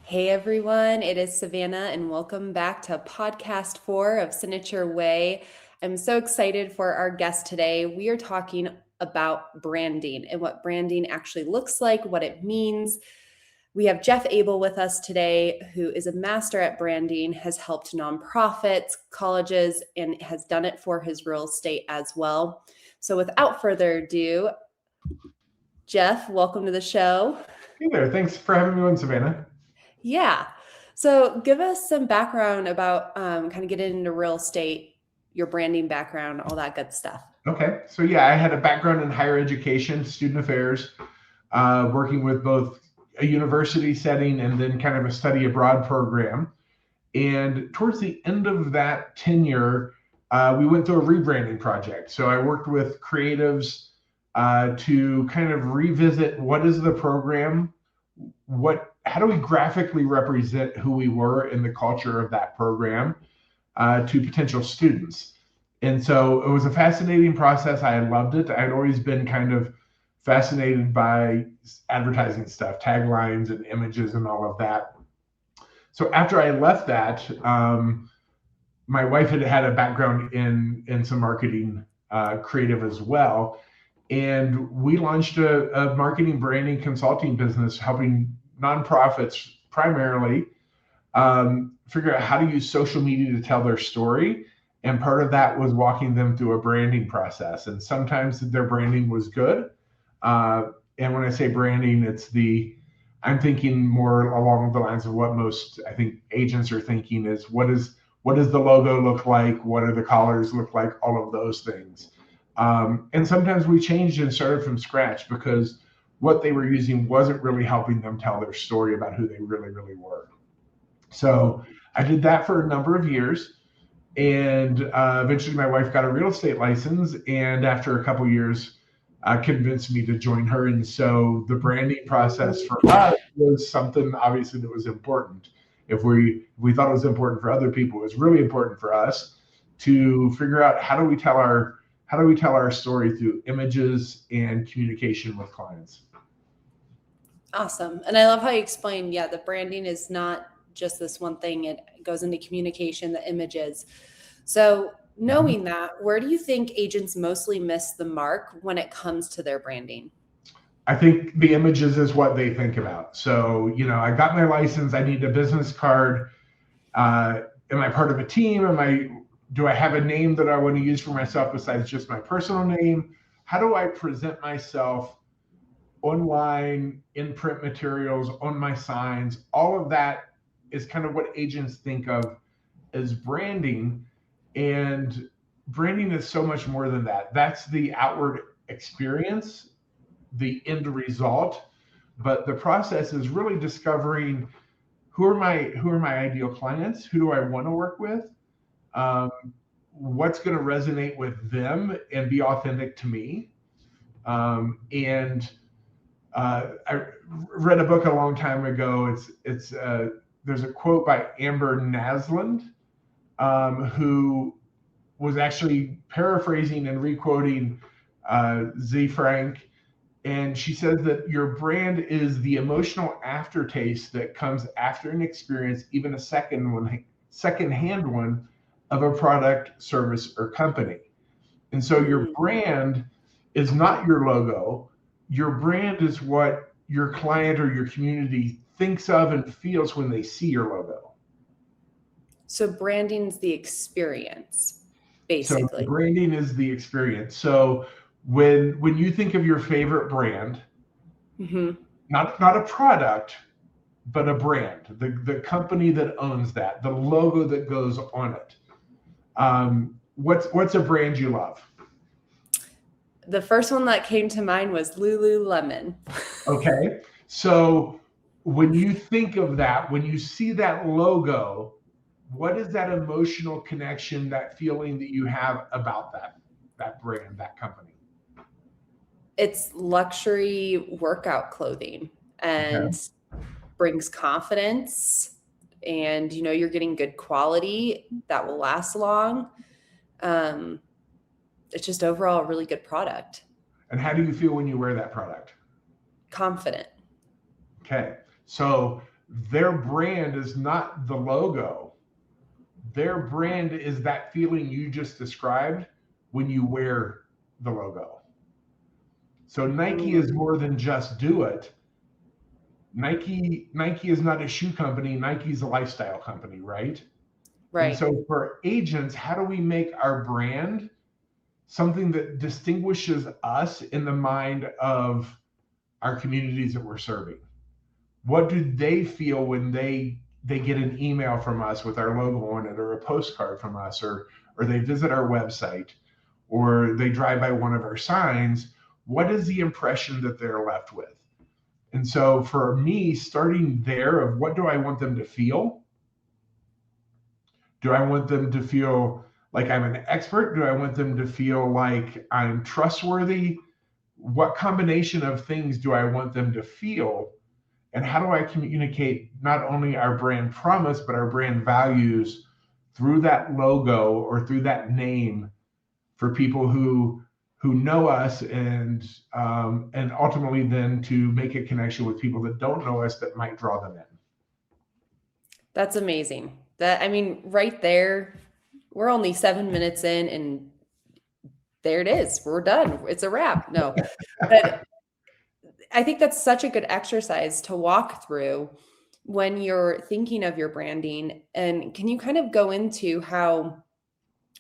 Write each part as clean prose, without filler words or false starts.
Hey everyone, it is Savannah, and welcome back to podcast 4 of Signature Way. I'm so excited for our guest today. We are talking about branding and what branding actually looks like, what it means. We have Jeff Abel with us today, who is a master at branding, has helped nonprofits, colleges, and has done it for his real estate as well. So without further ado, Jeff, welcome to the show. Hey there. Thanks for having me on, Savannah. Yeah. So give us some background about kind of getting into real estate, your branding background, all that good stuff. Okay. So, yeah, I had a background in higher education, student affairs, working with both a university setting and then kind of a study abroad program. And towards the end of that tenure, we went through a rebranding project. So, I worked with creatives to kind of revisit what is the program, how do we graphically represent who we were in the culture of that program to potential students. And so it was a fascinating process. I loved it. I'd always been kind of fascinated by advertising stuff, taglines and images and all of that. So after I left that, my wife had a background in some marketing, creative as well. And we launched a marketing branding consulting business helping nonprofits primarily figure out how to use social media to tell their story. And part of that was walking them through a branding process. And sometimes their branding was good. And when I say branding, I'm thinking more along the lines of what most, I think, agents are thinking is what does the logo look like? What do the colors look like? All of those things. And sometimes we changed and started from scratch because what they were using wasn't really helping them tell their story about who they really, really were. So I did that for a number of years. And eventually my wife got a real estate license. And after a couple of years, convinced me to join her. And so the branding process for us was something obviously that was important. If we thought it was important for other people, it was really important for us to figure out how do we tell our story through images and communication with clients. Awesome. And I love how you explained, the branding is not just this one thing. It goes into communication, the images. So knowing that, where do you think agents mostly miss the mark when it comes to their branding? I think the images is what they think about. So, I got my license. I need a business card. Am I part of a team? Do I have a name that I want to use for myself besides just my personal name? How do I present myself online, in print materials, on my signs? All of that is kind of what agents think of as branding. And branding is so much more than that. That's the outward experience, the end result. But the process is really discovering who are my ideal clients? Who do I want to work with? What's going to resonate with them and be authentic to me? And I read a book a long time ago. There's a quote by Amber Naslund, who was actually paraphrasing and requoting Z. Frank. And she says that your brand is the emotional aftertaste that comes after an experience, even a second-hand one of a product, service, or company. And so your brand is not your logo. Your brand is what your client or your community thinks of and feels when they see your logo. So branding's the experience, basically. So branding is the experience. So when you think of your favorite brand, not a product, but a brand, the company that owns that, the logo that goes on it. What's a brand you love? The first one that came to mind was Lululemon. Okay. So when you think of that, when you see that logo, what is that emotional connection, that feeling that you have about that brand, that company? It's luxury workout clothing and brings confidence, and you're getting good quality that will last long. It's just overall a really good product. And how do you feel when you wear that product? Confident. Okay. So Their brand is not the logo. Their brand is that feeling you just described when you wear the logo. So Nike is Mm, more than just do it. Nike is not a shoe company. Nike is a lifestyle company, right? And right. so for agents, how do we make our brand something that distinguishes us in the mind of our communities that we're serving? What do they feel when they get an email from us with our logo on it, or a postcard from us, or they visit our website, or they drive by one of our signs? What is the impression that they're left with? And so for me, starting there of what do I want them to feel? Do I want them to feel like I'm an expert? Do I want them to feel like I'm trustworthy? What combination of things do I want them to feel? And how do I communicate not only our brand promise, but our brand values through that logo or through that name for people who know us, and ultimately then to make a connection with people that don't know us that might draw them in. That's amazing. That, I mean, right there, we're only 7 minutes in, and there it is. We're done. It's a wrap. No, but I think that's such a good exercise to walk through when you're thinking of your branding. And can you kind of go into how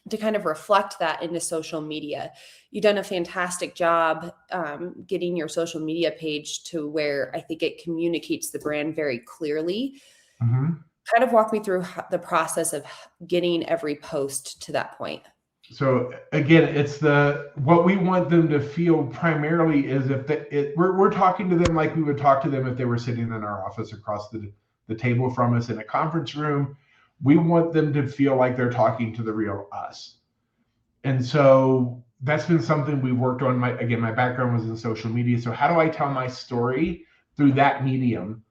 to kind of reflect that into social media? You've done a fantastic job getting your social media page to where I think it communicates the brand very clearly. Mhm. Kind of walk me through the process of getting every post to that point. So again, it's the what we want them to feel primarily is if we're talking to them like we would talk to them if they were sitting in our office across the table from us in a conference room. We want them to feel like they're talking to the real us. And so that's been something we worked on. My background was in social media. So how do I tell my story through that medium,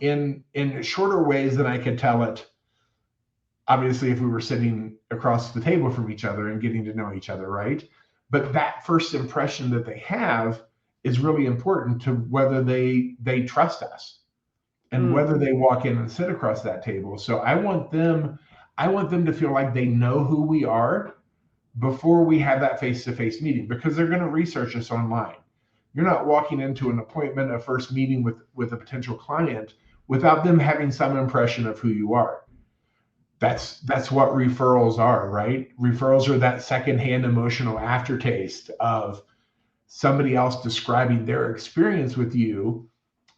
in shorter ways than I could tell it, obviously, if we were sitting across the table from each other and getting to know each other, right? But that first impression that they have is really important to whether they trust us and Mm, whether they walk in and sit across that table. So I want them to feel like they know who we are before we have that face-to-face meeting, because they're going to research us online. You're not walking into an appointment, a first meeting with a potential client without them having some impression of who you are. That's what referrals are, right? Referrals are that secondhand emotional aftertaste of somebody else describing their experience with you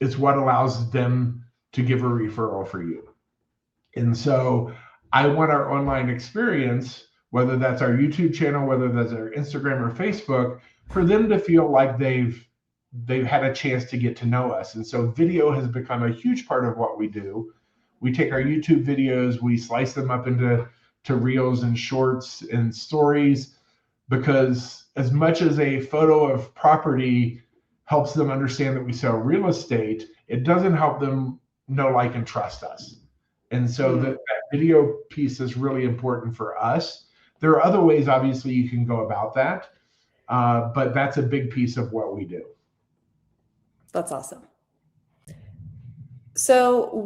is what allows them to give a referral for you. And so I want our online experience, whether that's our YouTube channel, whether that's our Instagram or Facebook, for them to feel like they've had a chance to get to know us. And so video has become a huge part of what we do. We take our YouTube videos, we slice them up into reels and shorts and stories, because as much as a photo of property helps them understand that we sell real estate, it doesn't help them know, like, and trust us. And so mm. that video piece is really important for us. There are other ways, obviously, you can go about that, but that's a big piece of what we do. That's awesome. So,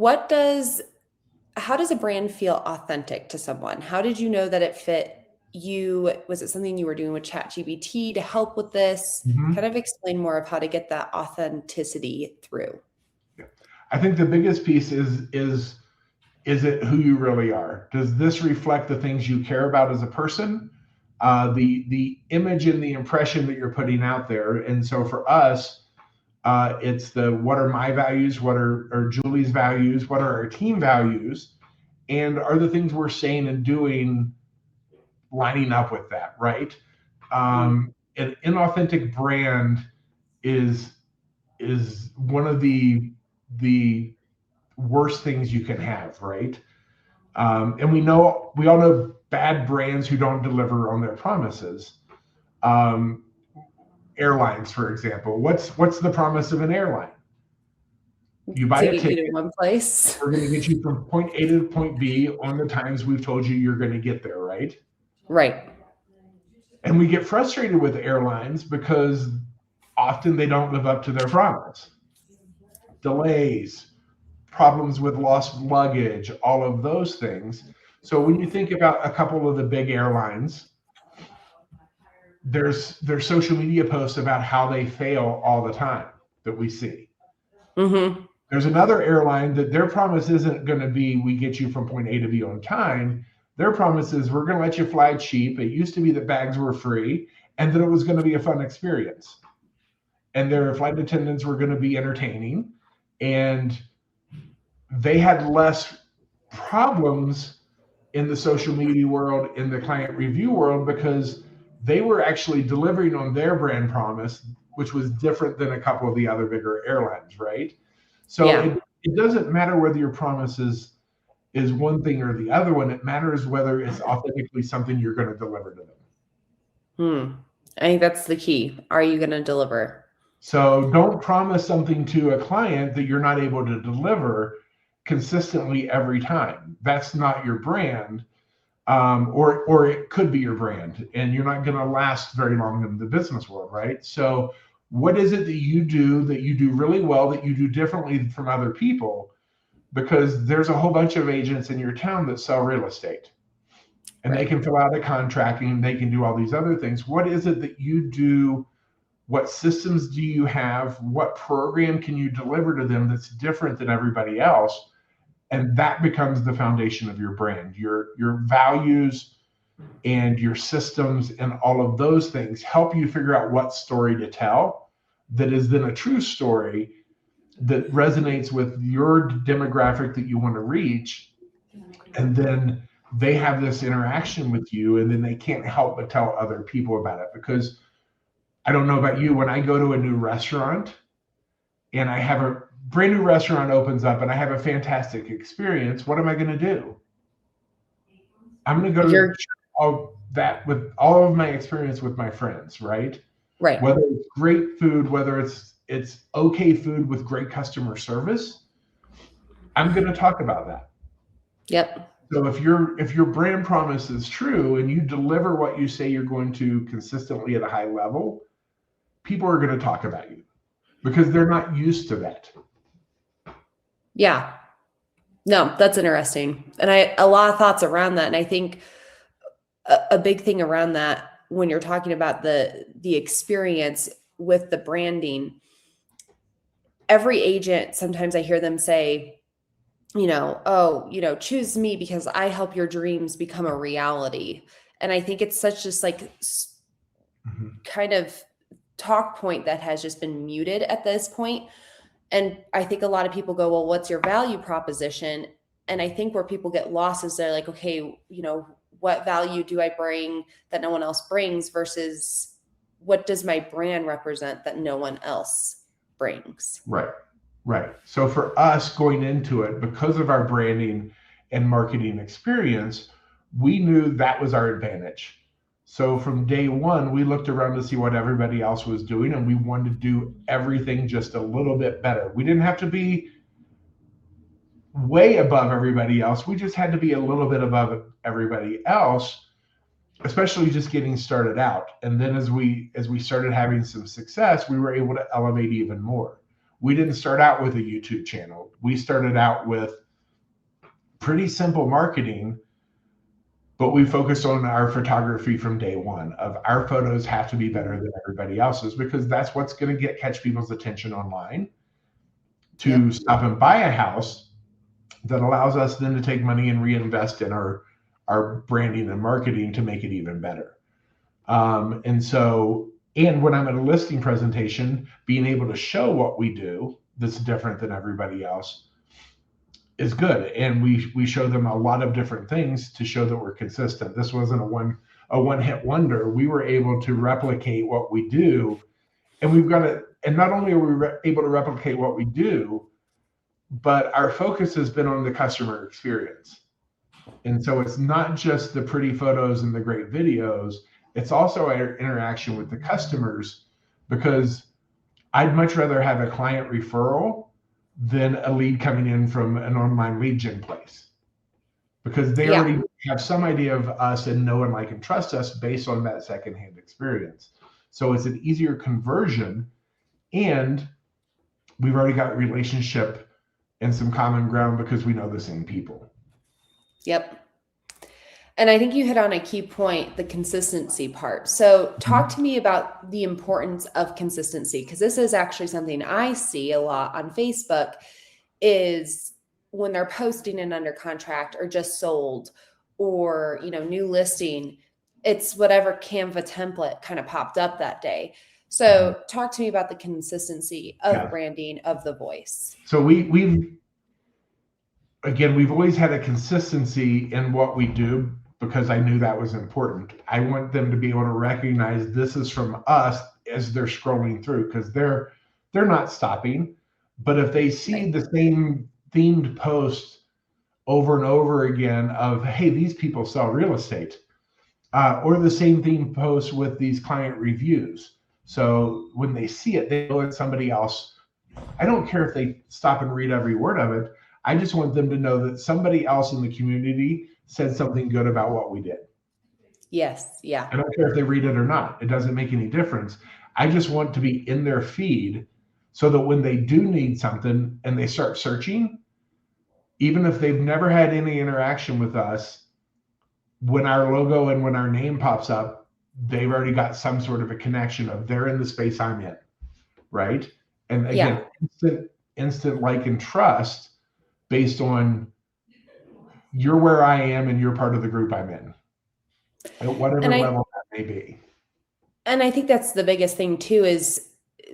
how does a brand feel authentic to someone? How did you know that it fit you? Was it something you were doing with ChatGPT to help with this? Kind Mhm. of explain more of how to get that authenticity through. Yeah. I think the biggest piece is it who you really are? Does this reflect the things you care about as a person? The image and the impression that you're putting out there. And so for us, it's the what are my values, what are Julie's values, what are our team values, and are the things we're saying and doing lining up with that, right? Mm, An inauthentic brand is one of the worst things you can have, right? And we all know bad brands who don't deliver on their promises. Um, Airlines, for example, what's the promise of an airline? You buy to a get you to ticket, one place. we're going to get you from point A to point B on the times we've told you you're going to get there, right? Right. And we get frustrated with airlines because often they don't live up to their promise. Delays, problems with lost luggage, all of those things. So when you think about a couple of the big airlines, there's social media posts about how they fail all the time that we see. Mm-hmm. There's another airline that their promise isn't going to be we get you from point A to B on time. Their promise is we're going to let you fly cheap. It used to be that bags were free and that it was going to be a fun experience. And their flight attendants were going to be entertaining. And they had less problems in the social media world, in the client review world, because they were actually delivering on their brand promise, which was different than a couple of the other bigger airlines, right? So Yeah. it doesn't matter whether your promise is one thing or the other one. It matters whether it's authentically something you're going to deliver to them. I think that's the key. Are you going to deliver? So don't promise something to a client that you're not able to deliver consistently every time. That's not your brand. Or it could be your brand, and you're not going to last very long in the business world, right? So, what is it that you do really well, that you do differently from other people? Because there's a whole bunch of agents in your town that sell real estate, and they Right. can fill out a contract and they can do all these other things. What is it that you do? What systems do you have? What program can you deliver to them that's different than everybody else? And that becomes the foundation of your brand. Your values and your systems and all of those things help you figure out what story to tell that is then a true story that resonates with your demographic that you want to reach. And then they have this interaction with you, and then they can't help but tell other people about it. Because I don't know about you, when I go to a new restaurant and I have a brand new restaurant opens up and I have a fantastic experience, what am I going to do? I'm going to go to You're all that with all of my experience with my friends, right? right. Whether it's great food, whether it's okay food with great customer service, I'm going to talk about that. Yep. So if your brand promise is true and you deliver what you say you're going to consistently at a high level, people are going to talk about you because they're not used to that. Yeah. No, that's interesting. And a lot of thoughts around that. And I think a big thing around that when you're talking about the experience with the branding, every agent, sometimes I hear them say, oh, choose me because I help your dreams become a reality. And I think it's such just like Mm-hmm. kind of talk point that has just been muted at this point. And I think a lot of people go, well, what's your value proposition? And I think where people get lost is they're like, okay, what value do I bring that no one else brings versus what does my brand represent that no one else brings? Right. Right. So for us going into it, because of our branding and marketing experience, we knew that was our advantage. So from day one, we looked around to see what everybody else was doing, and we wanted to do everything just a little bit better. We didn't have to be way above everybody else. We just had to be a little bit above everybody else, especially just getting started out. And then as we started having some success, we were able to elevate even more. We didn't start out with a YouTube channel. We started out with pretty simple marketing, but we focused on our photography from day one. Of our photos have to be better than everybody else's because that's what's going to catch people's attention online to Yep. stop and buy a house that allows us then to take money and reinvest in our branding and marketing to make it even better. And when I'm at a listing presentation, being able to show what we do that's different than everybody else is good. And we show them a lot of different things to show that we're consistent. This wasn't a one hit wonder. We were able to replicate what we do, and we've got it. And not only are we able to replicate what we do, but our focus has been on the customer experience. And so it's not just the pretty photos and the great videos, it's also our interaction with the customers, because I'd much rather have a client referral than a lead coming in from an online lead gen place, because they Yeah. already have some idea of us and know and like and trust us based on that secondhand experience. So it's an easier conversion, and we've already got relationship and some common ground because we know the same people. Yep. And I think you hit on a key point, the consistency part. So, talk Mhm. to me about the importance of consistency, because this is actually something I see a lot on Facebook is when they're posting an under contract or just sold or, new listing, it's whatever Canva template kind of popped up that day. Mhm. So, talk to me about the consistency of Yeah. branding of the voice. So we've always had a consistency in what we do because I knew that was important. I want them to be able to recognize this is from us as they're scrolling through because they're not stopping. But if they see Right. the same themed post over and over again of, hey, these people sell real estate, or the same theme post with these client reviews. So when they see it, they know it's somebody else. I don't care if they stop and read every word of it. I just want them to know that somebody else in the community said something good about what we did. Yes. Yeah. I don't care if they read it or not. It doesn't make any difference. I just want to be in their feed so that when they do need something and they start searching, even if they've never had any interaction with us, when our logo and when our name pops up, they've already got some sort of a connection of they're in the space I'm in, right? And Yeah. again, instant like and trust based on you're where I am and you're part of the group I'm in at And whatever I level that may be. And I think that's the biggest thing too is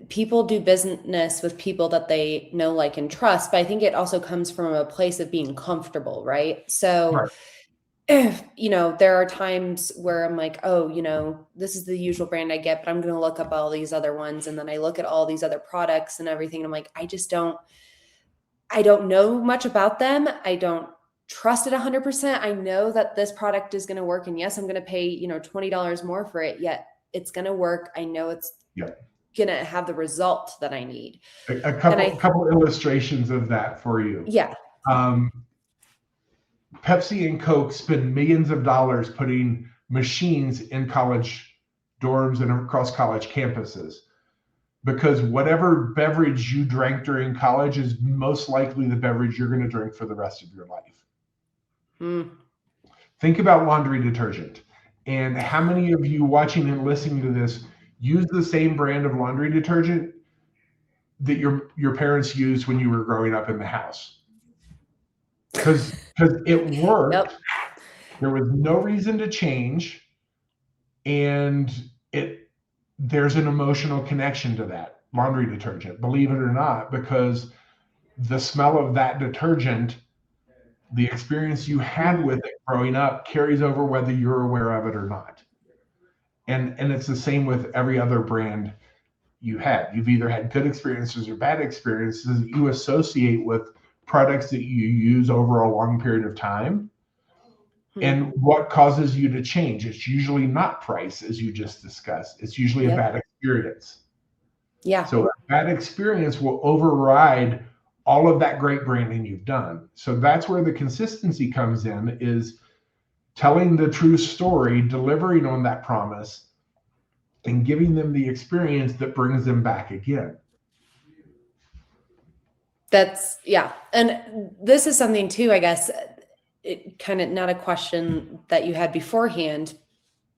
people do business with people that they know, like, and trust. But I think it also comes from a place of being comfortable, right? So Right. if, there are times where I'm like, oh, this is the usual brand I get, but I'm going to look up all these other ones. And then I look at all these other products and everything. And I'm like, I don't know much about them. I don't trust it 100%. I know that this product is going to work. And yes, I'm going to pay, $20 more for it, yet it's going to work. I know it's Yeah. going to have the result that I need. A And couple illustrations of that for you. yeah, Um, Pepsi and Coke spend millions of dollars putting machines in college dorms and across college campuses because whatever beverage you drank during college is most likely the beverage you're going to drink for the rest of your life. mm, Think about laundry detergent. And how many of you watching and listening to this use the same brand of laundry detergent that your parents used when you were growing up in the house? Because it yep, worked. There was no reason to change, and it there's an emotional connection to that laundry detergent, believe it or not, because the smell of that detergent, the experience you had mm, with it growing up carries over whether you're aware of it or not. And it's the same with every other brand you had. You've either had good experiences or bad experiences that you associate with products that you use over a long period of time. mm, And what causes you to change? It's usually not price, as you just discussed. It's usually a yep, bad experience. yeah. So that experience will override all of that great branding you've done. So that's where the consistency comes in, is telling the true story, delivering on that promise, and giving them the experience that brings them back again. That's yeah. And this is something too, I guess, it kind of not a question that you had beforehand,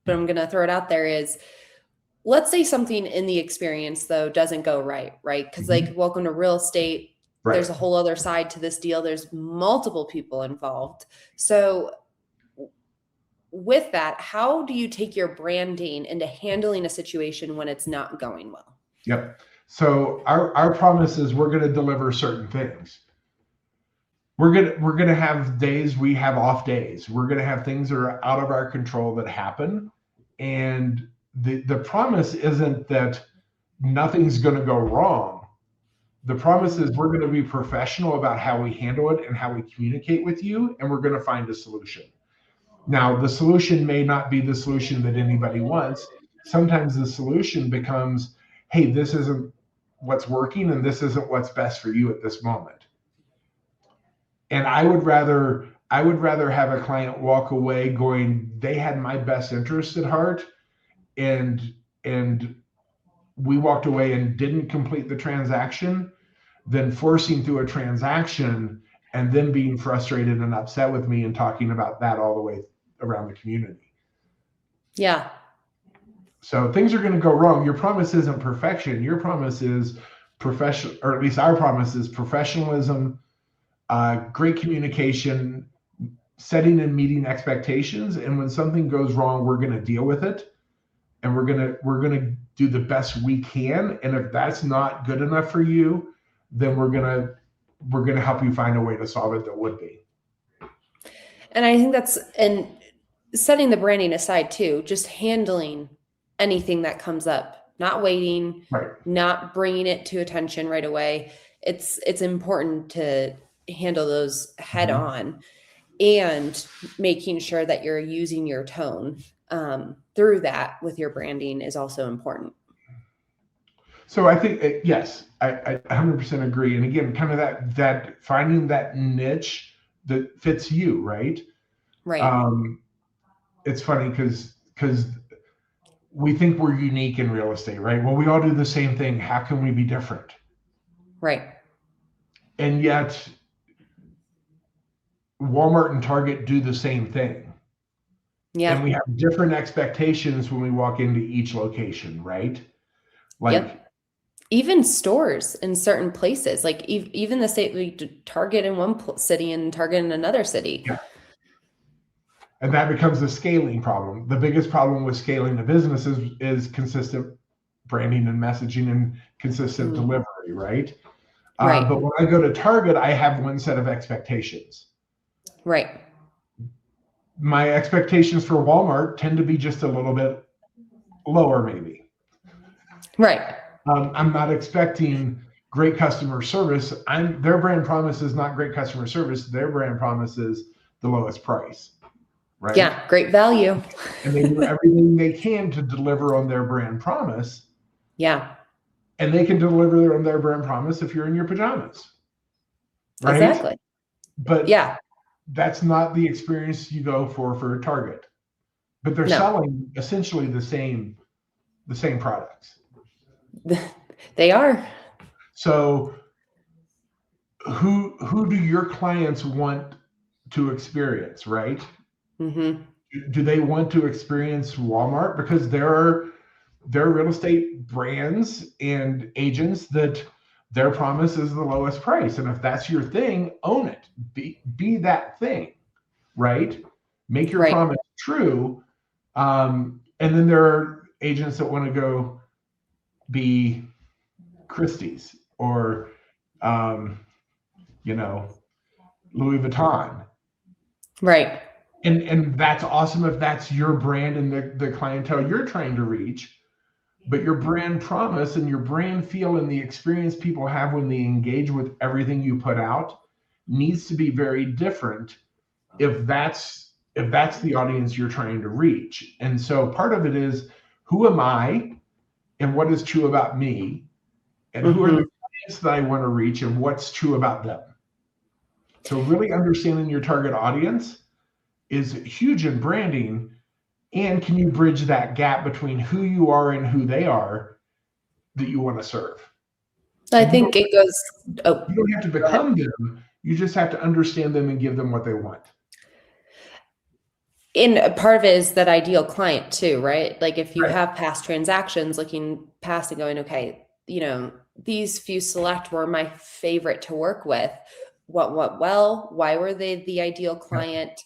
but I'm going to throw it out there is let's say something in the experience though doesn't go right? Because like Mhm. welcome to real estate, there's Right. a whole other side to this deal. There's multiple people involved. So with that, how do you take your branding into handling a situation when it's not going well? Yep. So our promise is we're going to deliver certain things. We're gonna have days we have off days. We're gonna have things that are out of our control that happen, and the promise isn't that nothing's going to go wrong. The promise is Mm, we're going to be professional about how we handle it and how we communicate with you, and we're going to find a solution. Now, the solution may not be the solution that anybody wants. Sometimes the solution becomes, hey, this isn't what's working, and this isn't what's best for you at this moment. And I would rather have a client walk away going, they had my best interest at heart, and and we walked away and didn't complete the transaction than forcing through a transaction and then being frustrated and upset with me and talking about that all the way around the community. Yeah. So things are going to go wrong. Your promise isn't perfection. Your promise is professional, or at least our promise is professionalism, great communication, setting and meeting expectations. And when something goes wrong, we're going to deal with it, and we're gonna do the best we can. And if that's not good enough for you, then we're gonna help you find a way to solve it that would be. And I think and setting the branding aside too, just handling anything that comes up, not waiting, Right. not bringing it to attention right away. It's important to handle those head Mhm. on, and making sure that you're using your tone through that with your branding is also important. So I think yes, I 100% agree. And again, kind of that finding that niche that fits you, right? Right. Um, it's funny because we think we're unique in real estate, right? Well, we all do the same thing. How can we be different? Right. And yet, Walmart and Target do the same thing. And Yeah. we have different expectations when we walk into each location, right? Like, Yep. Even stores in certain places, like even the state, like Target in one city and Target in another city. yeah. And that becomes a scaling problem. The biggest problem with scaling the business is consistent branding and messaging and consistent Mm. delivery, right? Right. But when I go to Target, I have one set of expectations. Right. My expectations for Walmart tend to be just a little bit lower, maybe. Right. I'm not expecting great customer service. Their brand promise is not great customer service. Their brand promise is the lowest price, right? Yeah. Great value. And they do everything they can to deliver on their brand promise. Yeah. And they can deliver on their brand promise if you're in your pajamas, right? Exactly. But Yeah. that's not the experience you go for a Target. But they're No. selling essentially the same products. They are. So who do your clients want to experience, right? Mm-hmm. Do they want to experience Walmart? Because there are real estate brands and agents that their promise is the lowest price. And if that's your thing, own it. Be that thing, right? Make your Right. promise true. And then there are agents that want to go be Christie's or you know, Louis Vuitton. Right. And that's awesome if that's your brand and the clientele you're trying to reach. But your brand promise and your brand feel and the experience people have when they engage with everything you put out needs to be very different if that's the audience you're trying to reach. And so part of it is, who am I and what is true about me, and who are Mm-hmm. the clients that I want to reach and what's true about them. So really understanding your target audience is huge in branding. And can you bridge that gap between who you are and who they are that you want to serve? I And think it goes. Oh, you don't have to go ahead. become them. You just have to understand them and give them what they want. And a part of it is that ideal client too, right? Like if you Right. have past transactions, looking past and going, okay, these few select were my favorite to work with. What went well? Why were they the ideal client?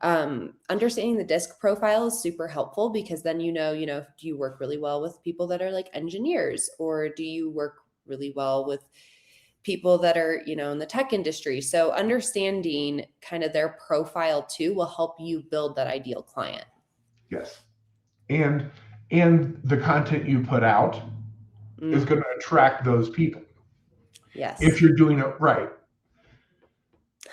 Understanding the disc profile is super helpful, because then do you work really well with people that are like engineers, or do you work really well with people that are in the tech industry? So understanding kind of their profile too will help you build that ideal client. Yes. And the content you put out is going to attract those people Yes. if you're doing it right.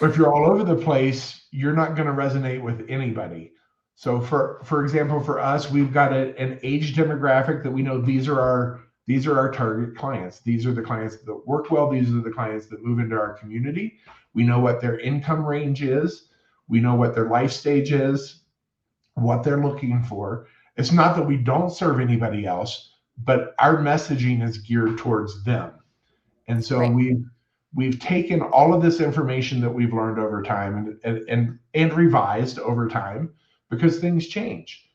But if you're all over the place, you're not going to resonate with anybody. So for example, for us, we've got an age demographic that we know these are our target clients. These are the clients that work well. These are the clients that move into our community. We know what their income range is. We know what their life stage is, what they're looking for. It's not that we don't serve anybody else, but our messaging is geared towards them. And so Right. we've taken all of this information that we've learned over time and revised over time because things change.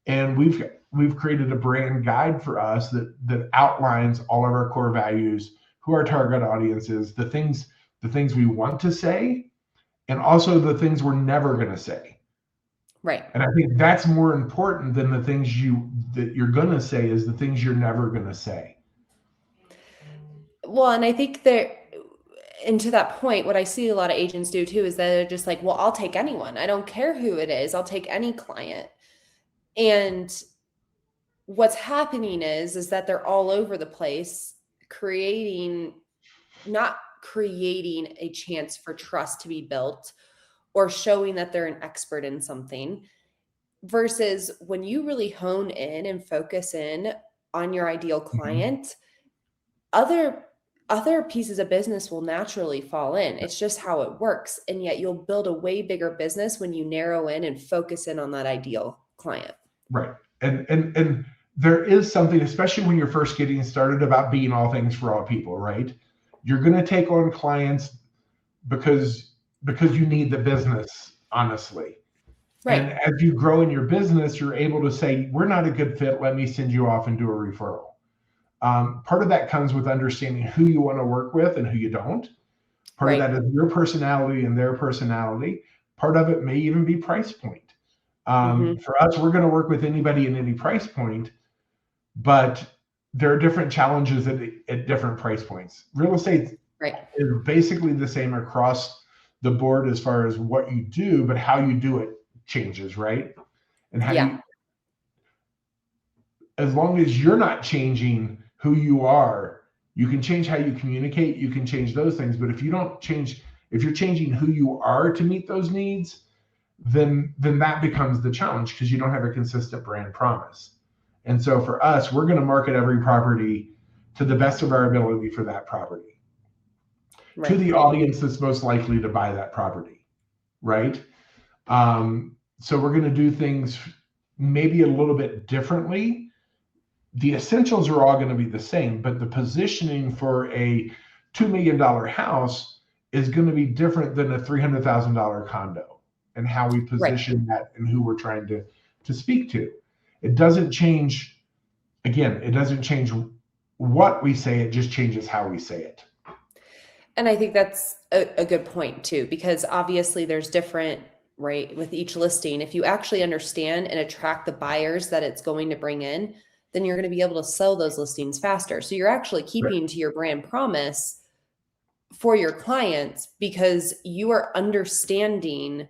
And we've created a brand guide for us that outlines all of our core values, who our target audience is, the things we want to say, and also the things we're never going to say. Right. And I think that's more important than the things that you're going to say is the things you're never going to say. Well, and I think that, and to that point, what I see a lot of agents do too is that they're just like, well, I'll take anyone. I don't care who it is. I'll take any client. And what's happening is that they're all over the place, not creating a chance for trust to be built or showing that they're an expert in something, versus when you really hone in and focus in on your ideal Mhm. client, other pieces of business will naturally fall in. It's just how it works. And yet you'll build a way bigger business when you narrow in and focus in on that ideal client. Right. And there is something, especially when you're first getting started, about being all things for all people, right? You're going to take on clients because you need the business, honestly. Right. And as you grow in your business, you're able to say, we're not a good fit. Let me send you off and do a referral. Part of that comes with understanding who you want to work with and who you don't. Part of Right. that is your personality and their personality. Part of it may even be price point. Mm-hmm. For us, we're going to work with anybody in any price point, but there are different challenges at different price points. Real estate Right. is basically the same across the board as far as what you do, but how you do it changes, right? And how Yeah. you, as long as you're not changing who you are, you can change how you communicate, you can change those things. But if you don't change, if you're changing who you are to meet those needs, then that becomes the challenge because you don't have a consistent brand promise. And so for us, we're going to market every property to the best of our ability for that property, to Right. the audience that's most likely to buy that property, right? So we're going to do things maybe a little bit differently. The essentials are all going to be the same, but the positioning for a $2 million house is going to be different than a $300,000 condo, and how we Right. position that and who we're trying to speak to. It doesn't change, again, it doesn't change what we say, it just changes how we say it. And I think that's a good point too, because obviously there's different, right, with each listing. If you actually understand and attract the buyers that it's going to bring in, then you're going to be able to sell those listings faster. So you're actually Right. keeping to your brand promise for your clients because you are understanding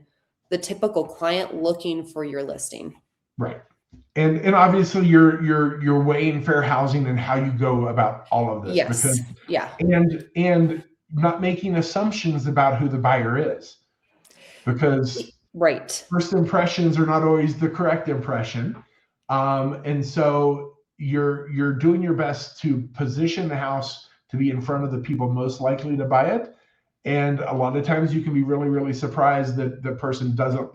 the typical client looking for your listing. Right. And obviously you're weighing fair housing and how you go about all of this, because Yes. Yeah. and not making assumptions about who the buyer is, because Right. first impressions are not always the correct impression. And so you're doing your best to position the house to be in front of the people most likely to buy it. And a lot of times you can be really, really surprised that the person doesn't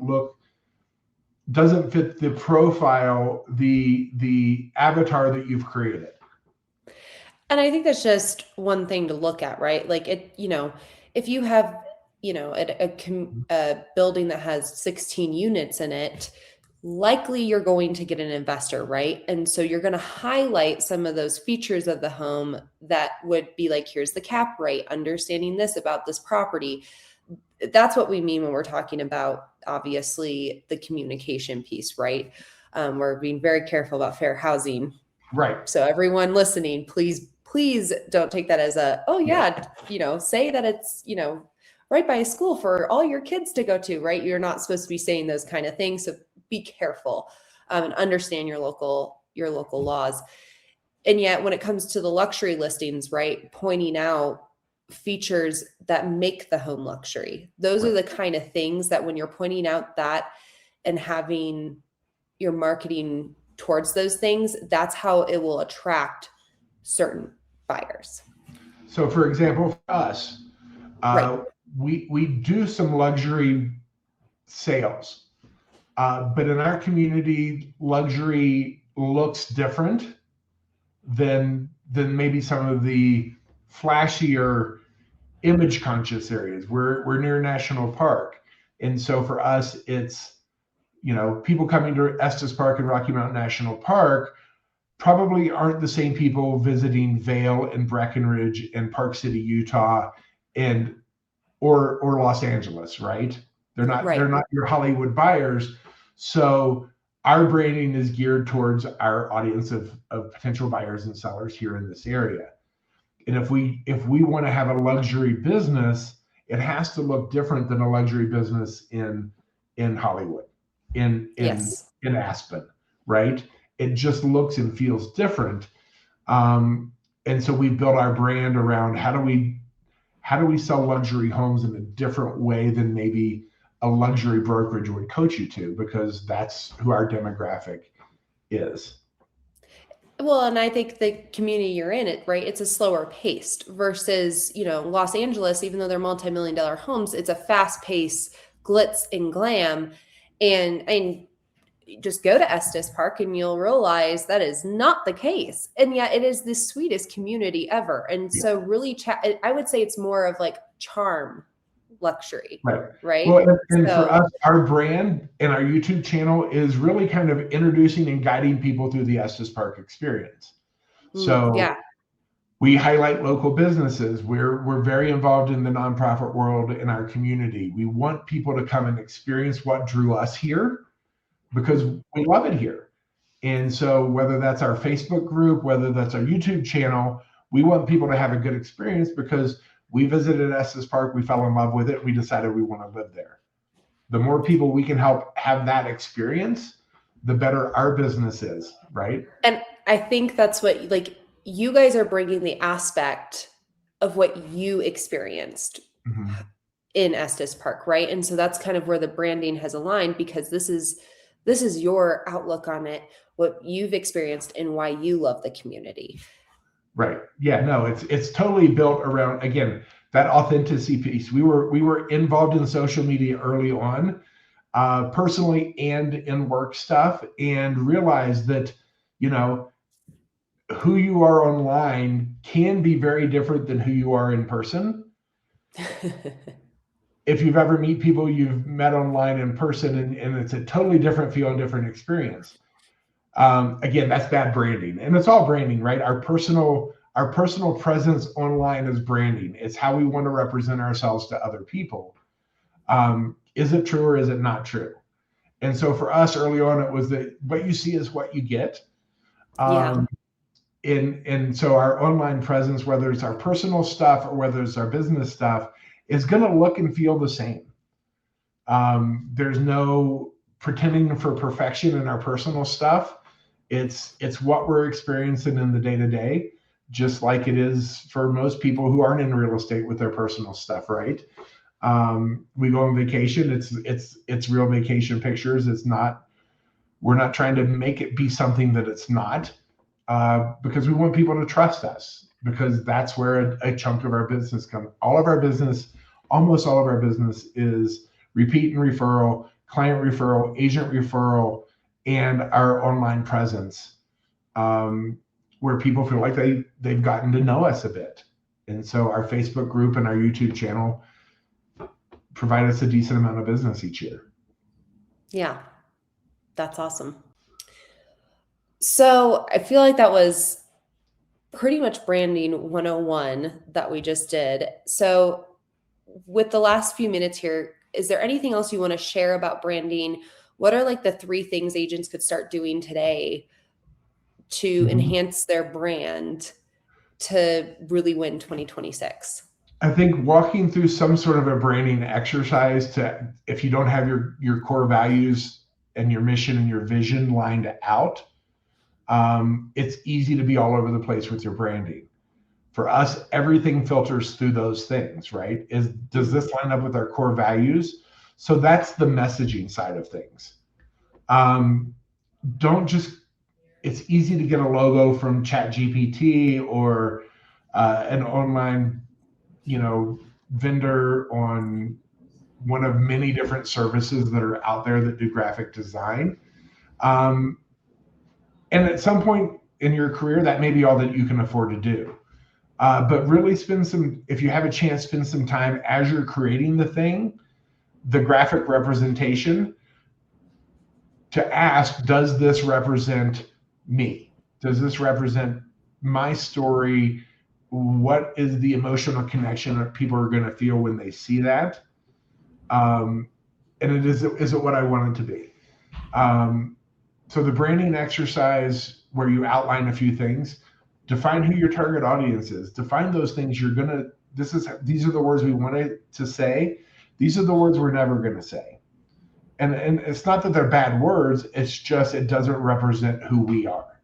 fit the profile, the avatar that you've created. And I think that's just one thing to look at, right? Like if you have, a building that has 16 units in it, likely you're going to get an investor, right? And so you're going to highlight some of those features of the home that would be like, here's the cap rate, understanding this about this property. That's what we mean when we're talking about, obviously, the communication piece, right? We're being very careful about fair housing. Right. So everyone listening, please don't take that as oh Yeah. yeah, say that it's, right by a school for all your kids to go to, right? You're not supposed to be saying those kind of things. So be careful, and understand your local laws. And yet when it comes to the luxury listings, right, pointing out features that make the home luxury, those are Right. the kind of things that when you're pointing out that and having your marketing towards those things, that's how it will attract certain buyers. So, for example, for us, Right. uh, we do some luxury sales, but in our community, luxury looks different than maybe some of the flashier, image conscious areas. We're near National Park. And so for us, it's, people coming to Estes Park and Rocky Mountain National Park probably aren't the same people visiting Vail and Breckenridge and Park City, Utah, and or Los Angeles, right? They're Right. not your Hollywood buyers. So our branding is geared towards our audience of potential buyers and sellers here in this area. And if we want to have a luxury business, it has to look different than a luxury business in Hollywood, Yes. in Aspen, right? It just looks and feels different. And so we built our brand around how do we sell luxury homes in a different way than maybe a luxury brokerage would coach you to, because that's who our demographic is. Well, and I think the community you're in, it right, it's a slower paced versus, Los Angeles, even though they're multi-million dollar homes, it's a fast pace, glitz and glam. And just go to Estes Park and you'll realize that is not the case. And yet it is the sweetest community ever. And Yeah. so really I would say it's more of like charm luxury, Right. right? Well, and for So us, our brand and our YouTube channel is really kind of introducing and guiding people through the Estes Park experience. So yeah. we highlight local businesses. We're very involved in the nonprofit world in our community. We want people to come and experience what drew us here, because we love it here. And so whether that's our Facebook group, whether that's our YouTube channel, we want people to have a good experience because we visited Estes Park, we fell in love with it, we decided we want to live there. The more people we can help have that experience, the better our business is, right? And I think that's what, like, you guys are bringing the aspect of what you experienced Mm-hmm. in Estes Park, right? And so that's kind of where the branding has aligned, because this is your outlook on it, what you've experienced and why you love the community. Right. Yeah, no, it's totally built around, again, that authenticity piece. We were involved in social media early on, personally and in work stuff, and realized that, who you are online can be very different than who you are in person. If you've ever meet people you've met online in person, and it's a totally different feel and different experience. Again, that's bad branding, and it's all branding, right? Our personal presence online is branding. It's how we want to represent ourselves to other people. Is it true or is it not true? And so for us early on, it was that what you see is what you get. Yeah. Um, and so our online presence, whether it's our personal stuff or whether it's our business stuff, is going to look and feel the same. There's no pretending for perfection in our personal stuff. It's what we're experiencing in the day to day, just like it is for most people who aren't in real estate with their personal stuff, right? We go on vacation. It's real vacation pictures. We're not trying to make it be something that it's not, because we want people to trust us, because that's where a chunk of our business comes. Almost all of our business is repeat and referral, client referral, agent referral, and our online presence, where people feel like they've gotten to know us a bit. And so our Facebook group and our YouTube channel provide us a decent amount of business each year. Yeah. That's awesome. So I feel like that was pretty much branding 101 that we just did. So with the last few minutes here, is there anything else you want to share about branding? What are like the 3 things agents could start doing today to enhance their brand to really win 2026? I think walking through some sort of a branding exercise, if you don't have your core values and your mission and your vision lined out, it's easy to be all over the place with your branding. For us, everything filters through those things, right? Does this line up with our core values? So that's the messaging side of things. It's easy to get a logo from ChatGPT or an online, vendor on one of many different services that are out there that do graphic design. And at some point in your career, that may be all that you can afford to do. But really if you have a chance, spend some time as you're creating the thing, the graphic representation, to ask, does this represent me? Does this represent my story? What is the emotional connection that people are going to feel when they see that? And is it what I want it to be? So the branding exercise where you outline a few things, define who your target audience is, define those things you're going to, these are the words we wanted to say. These are the words we're never going to say. And it's not that they're bad words. It's just, it doesn't represent who we are.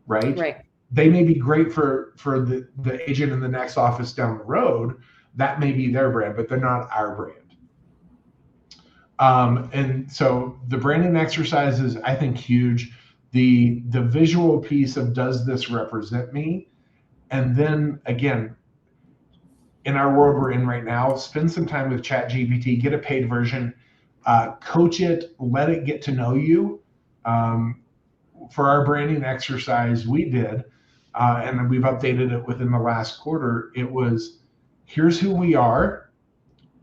Right. Right. They may be great for the agent in the next office down the road. That may be their brand, but they're not our brand. And so the branding exercise is, I think, huge. The visual piece of, does this represent me? And then again, in our world we're in right now, spend some time with ChatGPT, get a paid version, coach it, let it get to know you. For our branding exercise we did, and we've updated it within the last quarter, it was, here's who we are.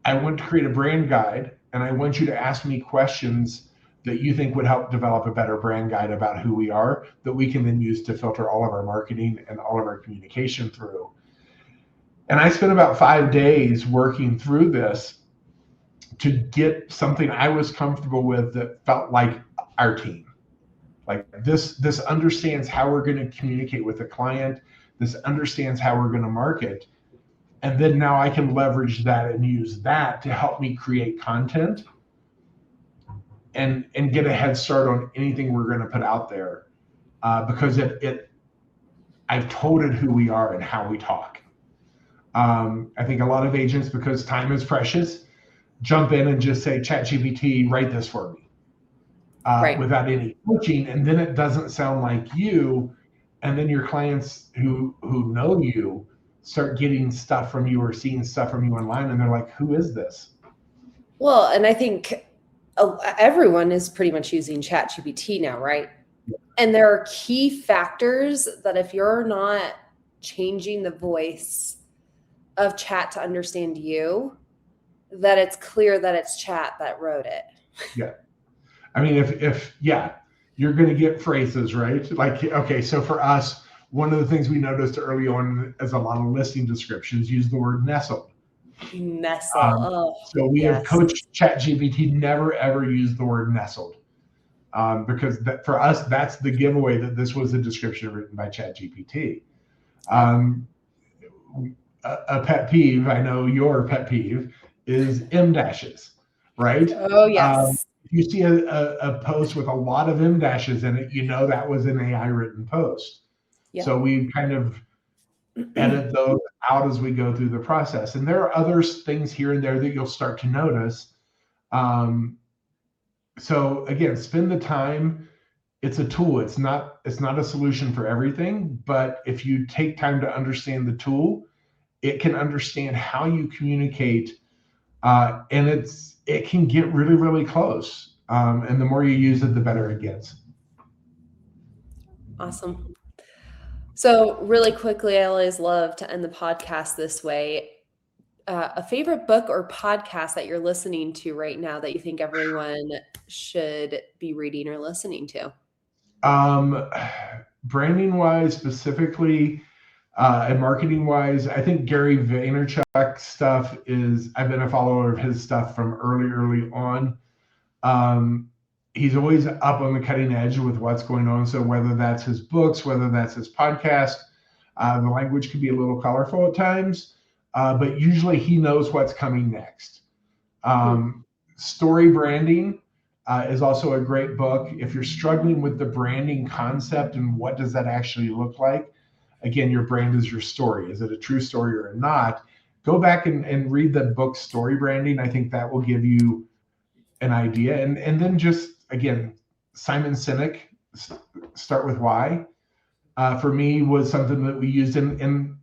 I want to create a brand guide, and I want you to ask me questions that you think would help develop a better brand guide about who we are, that we can then use to filter all of our marketing and all of our communication through. And I spent about 5 days working through this to get something I was comfortable with that felt like our team. Like this understands how we're going to communicate with the client. This understands how we're going to market. And then now I can leverage that and use that to help me create content and get a head start on anything we're going to put out there, because I've told it who we are and how we talk. I think a lot of agents, because time is precious, jump in and just say, ChatGPT, write this for me, Right. without any coaching, and then it doesn't sound like you. And then your clients who know you start getting stuff from you or seeing stuff from you online, and they're like, who is this? Well, and I think everyone is pretty much using ChatGPT now, right? And there are key factors that if you're not changing the voice of chat to understand you, that it's clear that it's chat that wrote it. Yeah. I mean, if you're going to get phrases, right? Like, okay, so for us, one of the things we noticed early on is a lot of listing descriptions use the word nestled. Nestle. So we have Yes. coached ChatGPT never ever use the word nestled, because for us, that's the giveaway that this was a description written by ChatGPT. A pet peeve, I know your pet peeve, is M dashes, right? Oh, yes. If you see a post with a lot of M dashes in it, you know that was an AI written post. Yep. So we kind of edit those out as we go through the process. And there are other things here and there that you'll start to notice. So again, spend the time. It's a tool. It's not a solution for everything, but if you take time to understand the tool, it can understand how you communicate, and it can get really, really close. And the more you use it, the better it gets. Awesome. So really quickly, I always love to end the podcast this way. A favorite book or podcast that you're listening to right now that you think everyone should be reading or listening to? Branding wise, specifically, and marketing wise, I think Gary Vaynerchuk stuff I've been a follower of his stuff from early on. He's always up on the cutting edge with what's going on. So whether that's his books, whether that's his podcast, the language can be a little colorful at times, but usually he knows what's coming next. Story Branding is also a great book. If you're struggling with the branding concept and what does that actually look like, again, your brand is your story. Is it a true story or not? Go back and read the book Story Branding. I think that will give you an idea. And then just, again, Simon Sinek, Start With Why, for me was something that we used in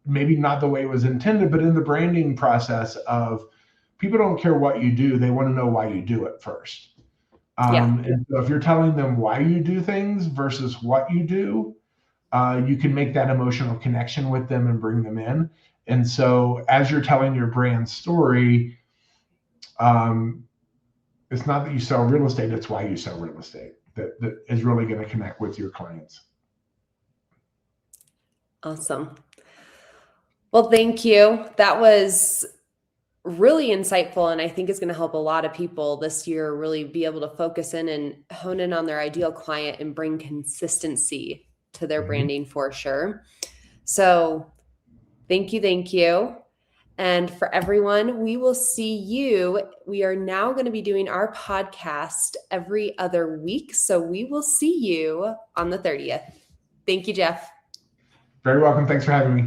maybe not the way it was intended, but in the branding process of people don't care what you do. They want to know why you do it first. And so if you're telling them why you do things versus what you do, you can make that emotional connection with them and bring them in. And so as you're telling your brand story, it's not that you sell real estate, it's why you sell real estate that is really going to connect with your clients. Awesome. Well, thank you. That was really insightful, and I think it's going to help a lot of people this year really be able to focus in and hone in on their ideal client and bring consistency to their branding for sure. So thank you. Thank you. And for everyone, we will see you. We are now going to be doing our podcast every other week. So we will see you on the 30th. Thank you, Jeff. Very welcome. Thanks for having me.